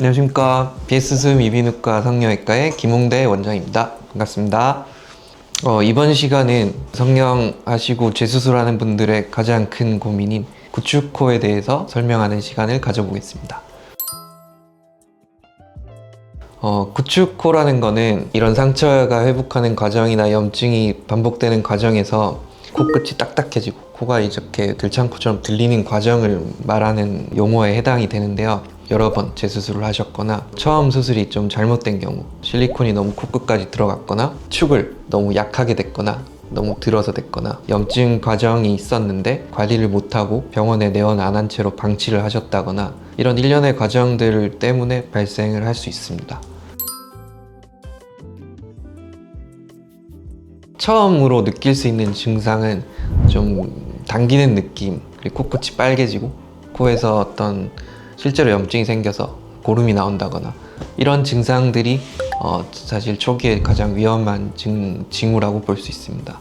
안녕하십니까. BS스음 이비인후과 성형외과의 김홍대 원장입니다. 반갑습니다. 이번 시간은 성형하시고 재수술하는 분들의 가장 큰 고민인 구축코에 대해서 설명하는 시간을 가져보겠습니다. 구축코라는 거는 이런 상처가 회복하는 과정이나 염증이 반복되는 과정에서 코끝이 딱딱해지고 코가 이렇게 들창코처럼 들리는 과정을 말하는 용어에 해당이 되는데요. 여러 번 재수술을 하셨거나 처음 수술이 좀 잘못된 경우, 실리콘이 너무 코끝까지 들어갔거나 축을 너무 약하게 됐거나 너무 들어서 됐거나 염증 과정이 있었는데 관리를 못하고 병원에 내원 안 한 채로 방치를 하셨다거나 이런 일련의 과정들 때문에 발생을 할 수 있습니다. 처음으로 느낄 수 있는 증상은 좀 당기는 느낌, 그리고 코끝이 빨개지고 코에서 어떤 실제로 염증이 생겨서 고름이 나온다거나 이런 증상들이 사실 초기에 가장 위험한 징후라고 볼 수 있습니다.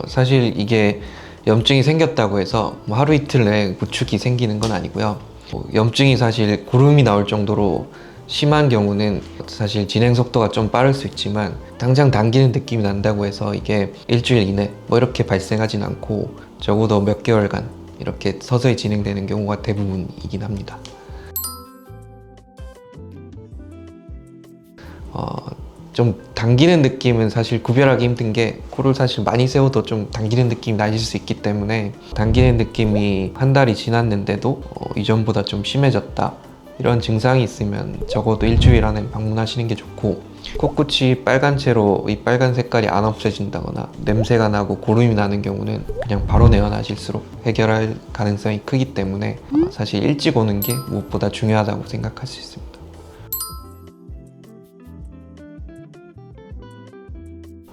사실 이게 염증이 생겼다고 해서 하루 이틀 내에 구축이 생기는 건 아니고요. 염증이 사실 고름이 나올 정도로 심한 경우는 사실 진행 속도가 좀 빠를 수 있지만 당장 당기는 느낌이 난다고 해서 이게 일주일 이내 이렇게 발생하진 않고 적어도 몇 개월간 이렇게 서서히 진행되는 경우가 대부분이긴 합니다. 좀 당기는 느낌은 사실 구별하기 힘든 게 코를 사실 많이 세워도 좀 당기는 느낌이 나실 수 있기 때문에 당기는 느낌이 한 달이 지났는데도 이전보다 좀 심해졌다 이런 증상이 있으면 적어도 일주일 안에 방문하시는 게 좋고, 코끝이 빨간 채로 이 빨간 색깔이 안 없어진다거나 냄새가 나고 고름이 나는 경우는 그냥 바로 내원하실수록 해결할 가능성이 크기 때문에 사실 일찍 오는 게 무엇보다 중요하다고 생각할 수 있습니다.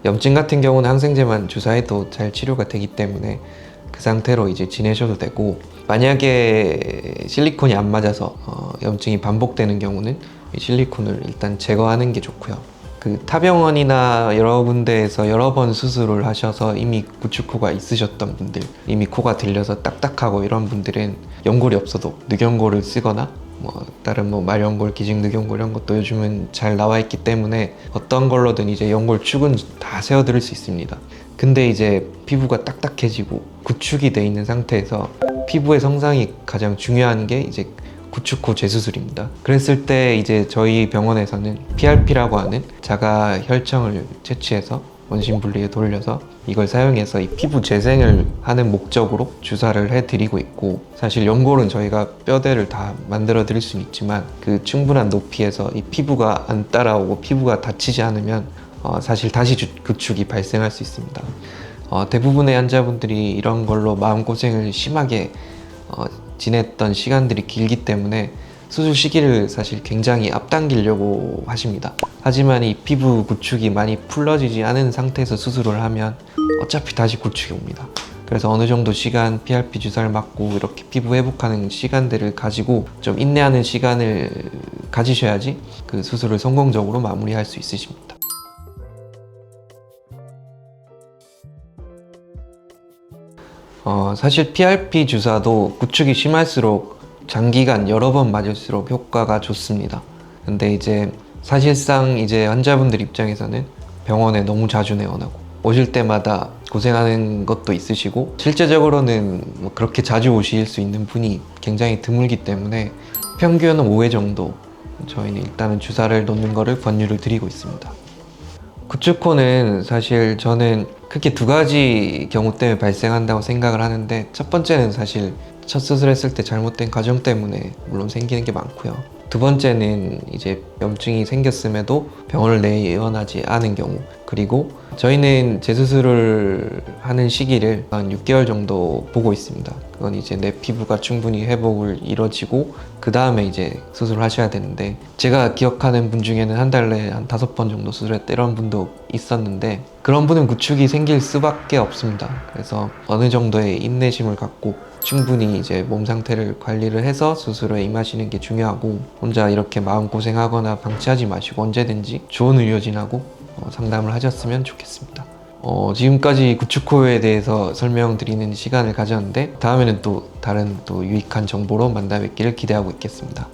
염증 같은 경우는 항생제만 주사해도 잘 치료가 되기 때문에 그 상태로 이제 지내셔도 되고, 만약에 실리콘이 안 맞아서 염증이 반복되는 경우는 이 실리콘을 일단 제거하는 게 좋고요. 그 타병원이나 여러 군데에서 여러 번 수술을 하셔서 이미 구축코가 있으셨던 분들, 이미 코가 들려서 딱딱하고 이런 분들은 연골이 없어도 늑연골을 쓰거나 다른 말연골, 기증늑연골 이런 것도 요즘은 잘 나와 있기 때문에 어떤 걸로든 이제 연골 축은 다 세워드릴 수 있습니다. 근데 이제 피부가 딱딱해지고 구축이 돼 있는 상태에서 피부의 성장이 가장 중요한 게 이제 구축코 재수술입니다. 그랬을 때 이제 저희 병원에서는 PRP라고 하는 자가 혈청을 채취해서 원심 분리에 돌려서 이걸 사용해서 이 피부 재생을 하는 목적으로 주사를 해드리고 있고, 사실 연골은 저희가 뼈대를 다 만들어 드릴 수는 있지만 그 충분한 높이에서 이 피부가 안 따라오고 피부가 다치지 않으면 사실 다시 구축이 발생할 수 있습니다. 대부분의 환자분들이 이런 걸로 마음고생을 심하게 지냈던 시간들이 길기 때문에 수술 시기를 사실 굉장히 앞당기려고 하십니다. 하지만 이 피부 구축이 많이 풀러지지 않은 상태에서 수술을 하면 어차피 다시 구축이 옵니다. 그래서 어느 정도 시간 PRP 주사를 맞고 이렇게 피부 회복하는 시간들을 가지고 좀 인내하는 시간을 가지셔야지 그 수술을 성공적으로 마무리할 수 있으십니다. 사실 PRP 주사도 구축이 심할수록 장기간 여러 번 맞을수록 효과가 좋습니다. 근데 이제 사실상 이제 환자분들 입장에서는 병원에 너무 자주 내원하고 오실 때마다 고생하는 것도 있으시고, 실제적으로는 그렇게 자주 오실 수 있는 분이 굉장히 드물기 때문에 평균 5회 정도 저희는 일단은 주사를 놓는 거를 권유를 드리고 있습니다. 구축코는 사실 저는 크게 두 가지 경우 때문에 발생한다고 생각을 하는데, 첫 번째는 사실 첫 수술했을 때 잘못된 과정 때문에 물론 생기는 게 많고요. 두 번째는 이제 염증이 생겼음에도 병원을 내원하지 않은 경우, 그리고 저희는 재수술을 하는 시기를 한 6개월 정도 보고 있습니다. 그건 이제 내 피부가 충분히 회복을 이뤄지고 그 다음에 이제 수술을 하셔야 되는데, 제가 기억하는 분 중에는 한 달 내에 한 5번 정도 수술했다 이런 분도 있었는데, 그런 분은 구축이 생길 수밖에 없습니다. 그래서 어느 정도의 인내심을 갖고 충분히 이제 몸 상태를 관리를 해서 수술에 임하시는 게 중요하고, 혼자 이렇게 마음고생하거나 방치하지 마시고 언제든지 좋은 의료진하고 상담을 하셨으면 좋겠습니다. 지금까지 구축호에 대해서 설명드리는 시간을 가졌는데 다음에는 또 다른 또 유익한 정보로 만나 뵙기를 기대하고 있겠습니다.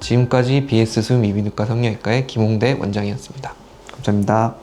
지금까지 BS 숨 이비인후과 성형외과의 김홍대 원장이었습니다. 감사합니다.